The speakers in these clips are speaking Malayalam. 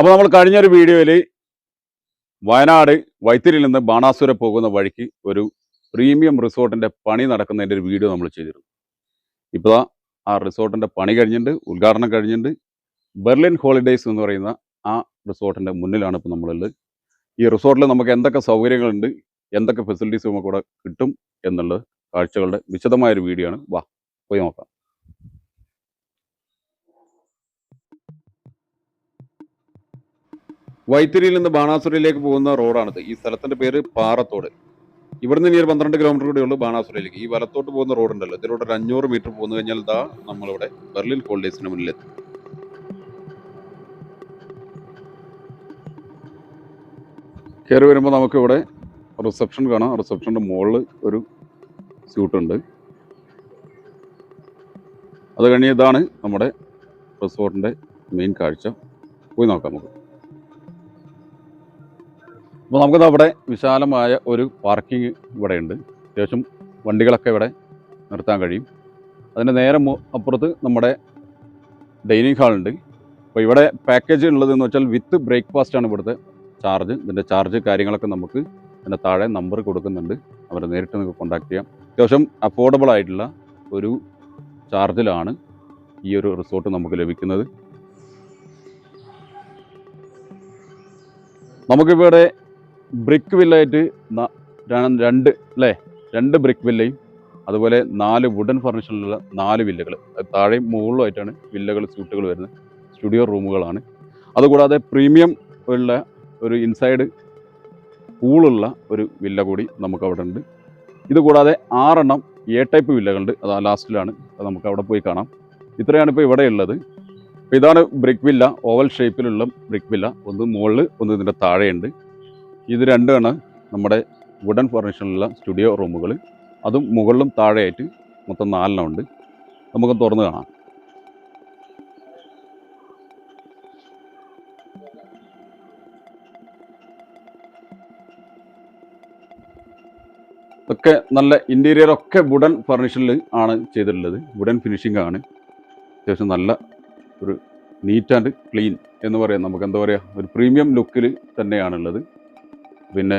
അപ്പോൾ നമ്മൾ കഴിഞ്ഞൊരു വീഡിയോയിൽ വയനാട് വൈത്തിരിയിൽ നിന്ന് ബാണാസുര പോകുന്ന വഴിക്ക് ഒരു പ്രീമിയം റിസോർട്ടിൻ്റെ പണി നടക്കുന്നതിൻ്റെ ഒരു വീഡിയോ നമ്മൾ ചെയ്തിരുന്നു. ഇപ്പോൾ ആ റിസോർട്ടിൻ്റെ പണി കഴിഞ്ഞിട്ടുണ്ട്, ഉദ്ഘാടനം കഴിഞ്ഞിട്ടുണ്ട്. ബെർലിൻ ഹോളിഡേയ്സ് എന്ന് പറയുന്ന ആ റിസോർട്ടിൻ്റെ മുന്നിലാണ് ഇപ്പോൾ നമ്മളുള്ളത്. ഈ റിസോർട്ടിൽ നമുക്ക് എന്തൊക്കെ സൗകര്യങ്ങളുണ്ട്, എന്തൊക്കെ ഫെസിലിറ്റീസ് നമുക്ക് ഇവിടെ കിട്ടും എന്നുള്ള കാഴ്ചകളുടെ വിശദമായൊരു വീഡിയോ ആണ്. വാ പോയി നോക്കാം. വൈത്തിരിയിൽ നിന്ന് ബാണാസുരയിലേക്ക് പോകുന്ന റോഡാണിത്. ഈ സ്ഥലത്തിന്റെ പേര് പാറത്തോട്. ഇവിടുന്ന് ഇനി ഒരു 12 കിലോമീറ്റർ കൂടെ ഉള്ളൂ ബാണാസുരയിലേക്ക്. ഈ വലത്തോട്ട് പോകുന്ന റോഡ് ഉണ്ടല്ലോ, ഇതിലൂടെ ഒരു 500 മീറ്റർ പോന്നു കഴിഞ്ഞാൽ ദാ നമ്മളിവിടെ ബെർലിൻ ഹോളിഡേയ്സിന് മുന്നിലെത്തി. കയറി വരുമ്പോൾ നമുക്കിവിടെ റിസപ്ഷൻ കാണാം. റിസപ്ഷൻ്റെ മുകളിൽ ഒരു സ്യൂട്ടുണ്ട്. അത് കഴിഞ്ഞ് ഇതാണ് നമ്മുടെ റിസോർട്ടിൻ്റെ മെയിൻ കാഴ്ച. പോയി നോക്കാം നമുക്ക്. അപ്പോൾ നമുക്കത് അവിടെ വിശാലമായ ഒരു പാർക്കിംഗ് ഇവിടെ ഉണ്ട്. അത്യാവശ്യം വണ്ടികളൊക്കെ ഇവിടെ നിർത്താൻ കഴിയും. അതിൻ്റെ നേരെ അപ്പുറത്ത് നമ്മുടെ ഡൈനിങ് ഹാളുണ്ട്. അപ്പോൾ ഇവിടെ പാക്കേജ് ഉള്ളതെന്ന് വെച്ചാൽ വിത്ത് ബ്രേക്ക്ഫാസ്റ്റാണ് ഇവിടുത്തെ ചാർജ്. ഇതിൻ്റെ ചാർജ് കാര്യങ്ങളൊക്കെ നമുക്ക് അതിൻ്റെ താഴെ നമ്പർ കൊടുക്കുന്നുണ്ട്. അവരെ നേരിട്ട് നിങ്ങൾക്ക് കോൺടാക്ട് ചെയ്യാം. അത്യാവശ്യം അഫോർഡബിൾ ആയിട്ടുള്ള ഒരു ചാർജിലാണ് ഈ ഒരു റിസോർട്ട് നമുക്ക് ലഭിക്കുന്നത്. നമുക്കിവിടെ ബ്രിക്ക് വില്ലായിട്ട് രണ്ട് ബ്രിക്ക് വില്ലയും അതുപോലെ 4 വുഡൻ ഫർണിച്ചറിലുള്ള 4 വില്ലകൾ, താഴെയും മുകളിലുമായിട്ടാണ് വില്ലകൾ, സ്യൂട്ടുകൾ വരുന്നത്. സ്റ്റുഡിയോ റൂമുകളാണ്. അതുകൂടാതെ പ്രീമിയം ഉള്ള ഒരു ഇൻസൈഡ് പൂളുള്ള ഒരു വില്ല കൂടി നമുക്ക് അവിടെ ഉണ്ട്. ഇതുകൂടാതെ 6 എ ടൈപ്പ് വില്ലകളുണ്ട്. അത് ലാസ്റ്റിലാണ്, അത് നമുക്ക് അവിടെ പോയി കാണാം. ഇത്രയാണ് ഇപ്പോൾ ഇവിടെ ഉള്ളത്. അപ്പോൾ ഇതാണ് ബ്രിക്ക് വില്ല, ഓവൽ ഷേപ്പിലുള്ള ബ്രിക്ക് വില്ല. ഒന്ന് മുകളിൽ, ഒന്ന് ഇതിൻ്റെ താഴെയുണ്ട്. ഇത് രണ്ടാണ് നമ്മുടെ വുഡൻ ഫർണിച്ചറിലുള്ള സ്റ്റുഡിയോ റൂമുകൾ. അതും മുകളിലും താഴെയായിട്ട് മൊത്തം 4 ഉണ്ട്. നമുക്ക് തുറന്ന് കാണാം. ഒക്കെ നല്ല ഇൻറ്റീരിയറൊക്കെ വുഡൻ ഫർണിച്ചറിൽ ആണ് ചെയ്തിട്ടുള്ളത്. വുഡൻ ഫിനിഷിംഗ് ആണ്. അത്യാവശ്യം നല്ല ഒരു നീറ്റ് ആൻഡ് ക്ലീൻ എന്ന് പറയാം. നമുക്ക് എന്താ പറയുക, ഒരു പ്രീമിയം ലുക്കിൽ തന്നെയാണുള്ളത്. പിന്നെ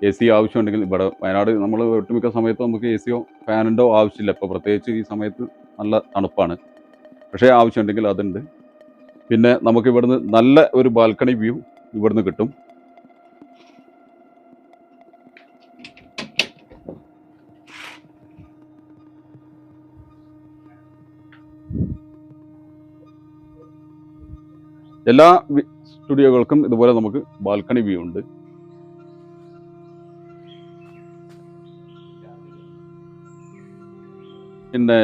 എ സി ആവശ്യമുണ്ടെങ്കിൽ ഇവിടെ വയനാട് നമ്മൾ ഒട്ടുമിക്ക സമയത്ത് നമുക്ക് എ സിയോ ഫാനിൻ്റോ ആവശ്യമില്ല. ഇപ്പോൾ പ്രത്യേകിച്ച് ഈ സമയത്ത് നല്ല തണുപ്പാണ്. പക്ഷേ ആവശ്യമുണ്ടെങ്കിൽ അതുണ്ട്. പിന്നെ നമുക്ക് ഇവിടുന്ന് നല്ല ഒരു ബാൽക്കണി വ്യൂ ഇവിടുന്ന് കിട്ടും. എല്ലാ സ്റ്റുഡിയോകൾക്കും ഇതുപോലെ നമുക്ക് ബാൽക്കണി വ്യൂ ഉണ്ട്. പിന്നെ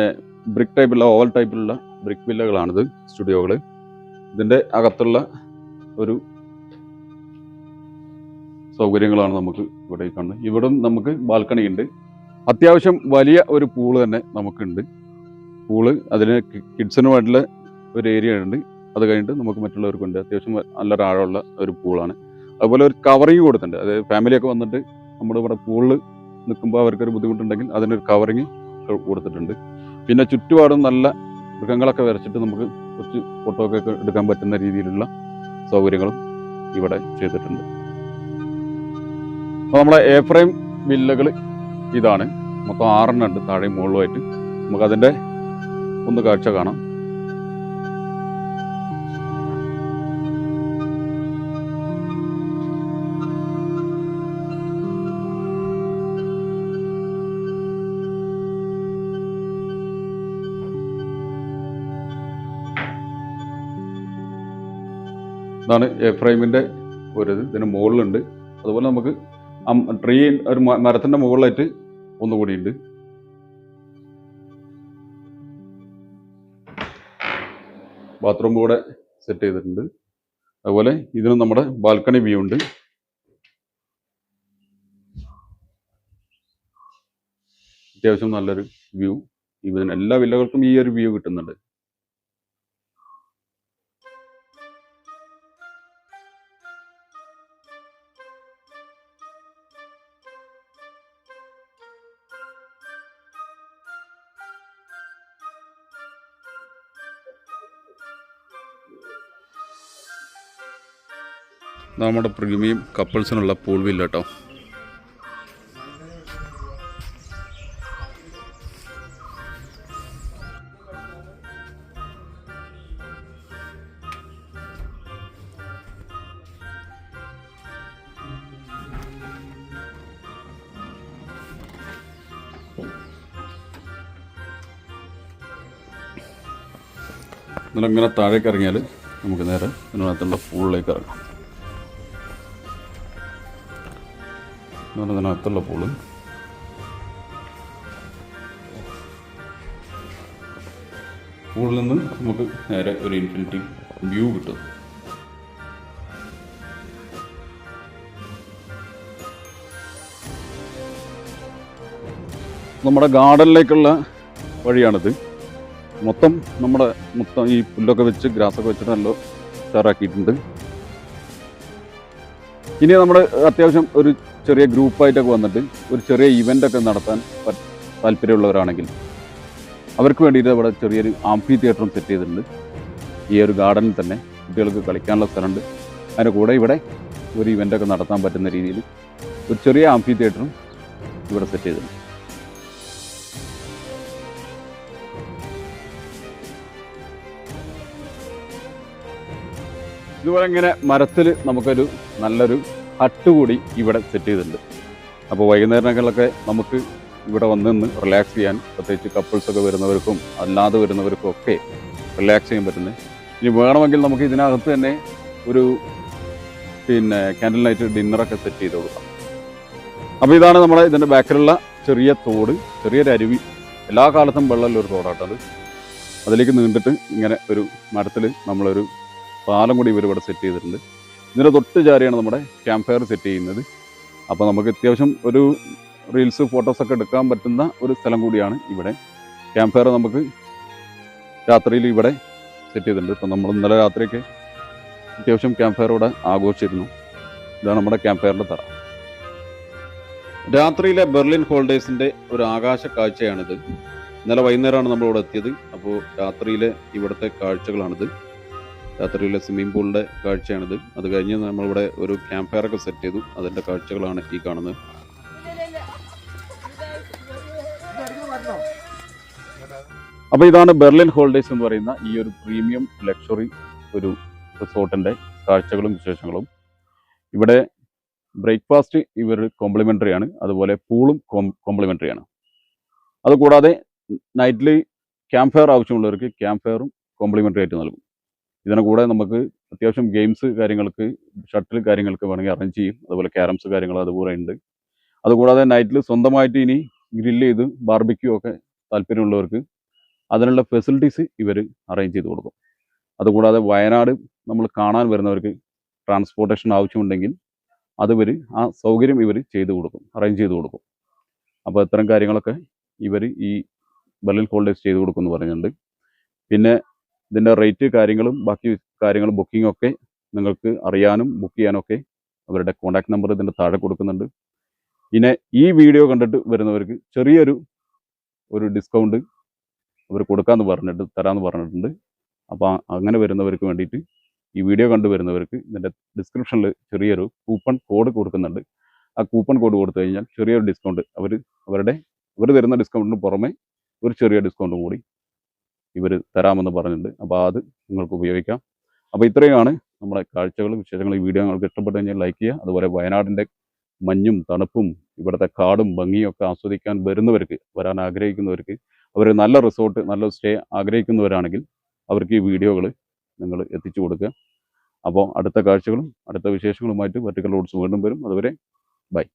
ബ്രിക്ക് ടൈപ്പുള്ള, ഓവൽ ടൈപ്പിലുള്ള ബ്രിക്ക് വില്ലകളാണിത്, സ്റ്റുഡിയോകൾ. ഇതിൻ്റെ അകത്തുള്ള ഒരു സൗകര്യങ്ങളാണ് നമുക്ക് ഇവിടെ കാണുന്നത്. ഇവിടെ നമുക്ക് ബാൽക്കണി ഉണ്ട്. അത്യാവശ്യം വലിയ ഒരു പൂള് തന്നെ നമുക്കുണ്ട്. പൂള്, അതിന് കിഡ്സിനുമായിട്ടുള്ള ഒരു ഏരിയ ഉണ്ട്. അത് കഴിഞ്ഞിട്ട് നമുക്ക് മറ്റുള്ളവർക്കുണ്ട്. അത്യാവശ്യം നല്ലൊരു ആഴമുള്ള ഒരു പൂളാണ്. അതുപോലെ ഒരു കവറിങ് കൊടുത്തിട്ടുണ്ട്. അതായത് ഫാമിലിയൊക്കെ വന്നിട്ട് നമ്മളിവിടെ പൂളിൽ നിൽക്കുമ്പോൾ അവർക്കൊരു ബുദ്ധിമുട്ടുണ്ടെങ്കിൽ അതിനൊരു കവറിങ് കൊടുത്തിട്ടുണ്ട്. പിന്നെ ചുറ്റുപാടും നല്ല മൃഗങ്ങളൊക്കെ വരച്ചിട്ട് നമുക്ക് കുറച്ച് ഫോട്ടോ ഒക്കെ എടുക്കാൻ പറ്റുന്ന രീതിയിലുള്ള സൗകര്യങ്ങളും ഇവിടെ ചെയ്തിട്ടുണ്ട്. അപ്പോൾ നമ്മളെ എ ഫ്രെയിം വില്ലകൾ ഇതാണ്. മൊത്തം 6 ഉണ്ട്, താഴെയും മുകളിലുമായിട്ട്. നമുക്കതിൻ്റെ ഒന്ന് കാഴ്ച കാണാം. ഇതാണ് എ ഫ്രെയിമിൻ്റെ ഒരു ഇതിന് മുകളിലുണ്ട്. അതുപോലെ നമുക്ക് ട്രീ, ഒരു മരത്തിൻ്റെ മുകളിലായിട്ട് ഒന്നുകൂടി ഉണ്ട്. ബാത്റൂം കൂടെ സെറ്റ് ചെയ്തിട്ടുണ്ട്. അതുപോലെ ഇതിന് നമ്മുടെ ബാൽക്കണി വ്യൂ ഉണ്ട്. അത്യാവശ്യം നല്ലൊരു വ്യൂ. ഇതിന് എല്ലാ വില്ലകൾക്കും ഈ ഒരു വ്യൂ കിട്ടുന്നുണ്ട്. നമ്മുടെ പ്രീമിയം കപ്പിൾസിനുള്ള പൂൾ വില്ല കേട്ടോ. ഇതിലങ്ങനെ താഴേക്ക് ഇറങ്ങിയാൽ നമുക്ക് നേരെ ഇതിനകത്തുള്ള പൂളിലേക്ക് ഇറങ്ങാം. ഇതിനകത്തുള്ള പൂള് പൂളിൽ നിന്ന് നമുക്ക് നേരെ ഒരു ഇൻഫിനിറ്റി വ്യൂ കിട്ടും. നമ്മുടെ ഗാർഡനിലേക്കുള്ള വഴിയാണിത്. മൊത്തം ഈ പുല്ലൊക്കെ വെച്ച് ഗ്രാസൊക്കെ വെച്ചിട്ട് നല്ല ഉഷാറാക്കിയിട്ടുണ്ട്. ഇനി നമ്മൾ അത്യാവശ്യം ഒരു ചെറിയ ഗ്രൂപ്പായിട്ടൊക്കെ വന്നിട്ട് ഒരു ചെറിയ ഇവൻ്റൊക്കെ നടത്താൻ താല്പര്യമുള്ളവരാണെങ്കിൽ അവർക്ക് വേണ്ടിയിട്ട് ഇവിടെ ചെറിയൊരു ആംഫി തിയേറ്ററും സെറ്റ് ചെയ്തിട്ടുണ്ട്. ഈ ഒരു ഗാർഡനിൽ തന്നെ കുട്ടികൾക്ക് കളിക്കാനുള്ള സ്ഥലമുണ്ട്. അതിൻ്റെ കൂടെ ഇവിടെ ഒരു ഇവൻ്റൊക്കെ നടത്താൻ പറ്റുന്ന രീതിയിൽ ഒരു ചെറിയ ആംഫി തിയേറ്ററും ഇവിടെ സെറ്റ് ചെയ്തിട്ടുണ്ട്. ഇതുപോലെ ഇങ്ങനെ മരത്തിൽ നമുക്കൊരു നല്ലൊരു ഹട്ട് കൂടി ഇവിടെ സെറ്റ് ചെയ്തിട്ടുണ്ട്. അപ്പോൾ വൈകുന്നേരങ്ങളിലൊക്കെ നമുക്ക് ഇവിടെ വന്ന് റിലാക്സ് ചെയ്യാൻ, പ്രത്യേകിച്ച് കപ്പിൾസൊക്കെ വരുന്നവർക്കും അല്ലാതെ വരുന്നവർക്കും ഒക്കെ റിലാക്സ് ചെയ്യാൻ പറ്റുന്നത്. ഇനി വേണമെങ്കിൽ നമുക്ക് ഇതിനകത്ത് തന്നെ ഒരു ക്യാൻഡിൽ നൈറ്റ് ഡിന്നറൊക്കെ സെറ്റ് ചെയ്ത് കൊടുക്കാം. അപ്പോൾ ഇതാണ് നമ്മുടെ ഇതിൻ്റെ ബാക്കിലുള്ള ചെറിയ തോട്, ചെറിയൊരു അരുവി. എല്ലാ കാലത്തും വെള്ളമുള്ള ഒരു തോടാട്ടത്. അതിലേക്ക് നീണ്ടിട്ട് ഇങ്ങനെ ഒരു മരത്തിൽ നമ്മളൊരു പാലം കൂടി ഇവർ ഇവിടെ സെറ്റ് ചെയ്തിട്ടുണ്ട്. ഇതിൻ്റെ തൊട്ട് ചാരിയാണ് നമ്മുടെ ക്യാമ്പ് ഫയർ സെറ്റ് ചെയ്യുന്നത്. അപ്പോൾ നമുക്ക് അത്യാവശ്യം ഒരു റീൽസ് ഫോട്ടോസൊക്കെ എടുക്കാൻ പറ്റുന്ന ഒരു സ്ഥലം കൂടിയാണ് ഇവിടെ. ക്യാമ്പ് ഫയർ നമുക്ക് രാത്രിയിൽ ഇവിടെ സെറ്റ് ചെയ്തിട്ടുണ്ട്. ഇപ്പം നമ്മൾ ഇന്നലെ രാത്രിയൊക്കെ അത്യാവശ്യം ക്യാമ്പ് ഫയർ ഇവിടെ ആഘോഷിച്ചിരുന്നു. ഇതാണ് നമ്മുടെ ക്യാമ്പ് ഫയറിൻ്റെ തറ. രാത്രിയിലെ ബെർലിൻ ഹോളിഡേയ്സിൻ്റെ ഒരു ആകാശ കാഴ്ചയാണിത്. ഇന്നലെ വൈകുന്നേരമാണ് നമ്മളിവിടെ എത്തിയത്. അപ്പോൾ രാത്രിയിലെ ഇവിടുത്തെ കാഴ്ചകളാണിത്. രാത്രിയിലെ സ്വിമ്മിംഗ് പൂളിൻ്റെ കാഴ്ചയാണിത്. അത് കഴിഞ്ഞ് നമ്മളിവിടെ ഒരു ക്യാമ്പ് ഫയറൊക്കെ സെറ്റ് ചെയ്തു. അതിൻ്റെ കാഴ്ചകളാണ് ഈ കാണുന്നത്. അപ്പോൾ ഇതാണ് ബെർലിൻ ഹോളിഡേയ്സ് എന്ന് പറയുന്ന ഈ ഒരു പ്രീമിയം ലക്ഷറി ഒരു റിസോർട്ടിൻ്റെ കാഴ്ചകളും വിശേഷങ്ങളും. ഇവിടെ ബ്രേക്ക്ഫാസ്റ്റ് ഇവർ കോംപ്ലിമെൻ്ററി ആണ്. അതുപോലെ പൂളും കോംപ്ലിമെൻ്ററി ആണ്. അതുകൂടാതെ നൈറ്റിൽ ക്യാമ്പ് ഫയർ ആവശ്യമുള്ളവർക്ക് ക്യാമ്പ് ഫയറും കോംപ്ലിമെൻ്ററി ആയിട്ട് നൽകും. ഇതിനെ കൂടെ നമുക്ക് അത്യാവശ്യം ഗെയിംസ് കാര്യങ്ങൾക്ക്, ഷട്ടിൽ കാര്യങ്ങൾക്ക് വേണമെങ്കിൽ അറേഞ്ച് ചെയ്യും. അതുപോലെ ക്യാരംസ് കാര്യങ്ങൾ അതുപോലെ ഉണ്ട്. അതുകൂടാതെ നൈറ്റിൽ സ്വന്തമായിട്ട് ഇനി ഗ്രില്ല് ചെയ്ത് ബാർബിക്യൂ ഒക്കെ താല്പര്യമുള്ളവർക്ക് അതിനുള്ള ഫെസിലിറ്റീസ് ഇവർ അറേഞ്ച് ചെയ്ത് കൊടുക്കും. അതുകൂടാതെ വയനാട് നമ്മൾ കാണാൻ വരുന്നവർക്ക് ട്രാൻസ്പോർട്ടേഷൻ ആവശ്യമുണ്ടെങ്കിൽ അതിവർ ആ സൗകര്യം ഇവർ ചെയ്ത് കൊടുക്കും, അറേഞ്ച് ചെയ്ത് കൊടുക്കും. അപ്പോൾ ഇത്തരം കാര്യങ്ങളൊക്കെ ഇവർ ഈ ബെർലിൻ ഹോളിഡേയ്സ് ചെയ്ത് കൊടുക്കുമെന്ന് പറയുന്നുണ്ട്. പിന്നെ ഇതിൻ്റെ റേറ്റ് കാര്യങ്ങളും ബാക്കി കാര്യങ്ങളും ബുക്കിംഗ് ഒക്കെ നിങ്ങൾക്ക് അറിയാനും ബുക്ക് ചെയ്യാനൊക്കെ അവരുടെ കോൺടാക്ട് നമ്പർ ഇതിൻ്റെ താഴെ കൊടുക്കുന്നുണ്ട്. പിന്നെ ഈ വീഡിയോ കണ്ടിട്ട് വരുന്നവർക്ക് ചെറിയൊരു ഡിസ്കൗണ്ട് അവർ തരാമെന്ന് പറഞ്ഞിട്ടുണ്ട്. അപ്പോൾ അങ്ങനെ വരുന്നവർക്ക് വേണ്ടിയിട്ട്, ഈ വീഡിയോ കണ്ടു വരുന്നവർക്ക് ഇതിൻ്റെ ഡിസ്ക്രിപ്ഷനിൽ ചെറിയൊരു കൂപ്പൺ കോഡ് കൊടുക്കുന്നുണ്ട്. ആ കൂപ്പൺ കോഡ് കൊടുത്തു കഴിഞ്ഞാൽ ചെറിയൊരു ഡിസ്കൗണ്ട് അവർ തരുന്ന ഡിസ്കൗണ്ടിന് പുറമെ ഒരു ചെറിയ ഡിസ്കൗണ്ടും കൂടി ഇവർ തരാമെന്ന് പറഞ്ഞിട്ടുണ്ട്. അപ്പോൾ അത് നിങ്ങൾക്ക് ഉപയോഗിക്കാം. അപ്പോൾ ഇത്രയുമാണ് നമ്മുടെ കാഴ്ചകളും വിശേഷങ്ങളും. ഈ വീഡിയോ നിങ്ങൾക്ക് ഇഷ്ടപ്പെട്ടു കഴിഞ്ഞാൽ ലൈക്ക് ചെയ്യുക. അതുപോലെ വയനാടിൻ്റെ മഞ്ഞും തണുപ്പും ഇവിടുത്തെ കാടും ഭംഗിയും ഒക്കെ ആസ്വദിക്കാൻ വരാൻ ആഗ്രഹിക്കുന്നവർക്ക്, അവർ നല്ല റിസോർട്ട്, നല്ല സ്റ്റേ ആഗ്രഹിക്കുന്നവരാണെങ്കിൽ അവർക്ക് ഈ വീഡിയോകൾ നിങ്ങൾ എത്തിച്ചു കൊടുക്കുക. അപ്പോൾ അടുത്ത കാഴ്ചകളും അടുത്ത വിശേഷങ്ങളുമായിട്ട് വെർട്ടിക്കൽ റൂട്ട്സ് വീണ്ടും വരും. അതുവരെ ബൈ.